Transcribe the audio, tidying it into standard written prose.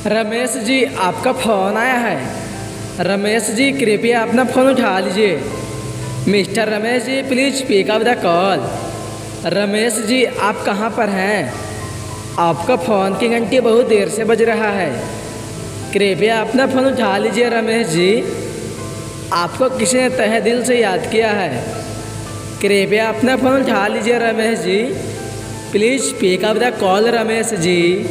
रमेश जी, आपका फ़ोन आया है। रमेश जी, कृपया अपना फ़ोन उठा लीजिए। Mister Ramesh ji, please pick up the call. Ramesh ji, आप कहाँ पर हैं? आपका फ़ोन की घंटी बहुत देर से बज रहा है। कृपया अपना फ़ोन उठा लीजिए रमेश जी। आपको किसी ने तहे दिल से याद किया है। कृपया अपना फ़ोन उठा लीजिए Ramesh ji. Please pick up the call Ramesh ji.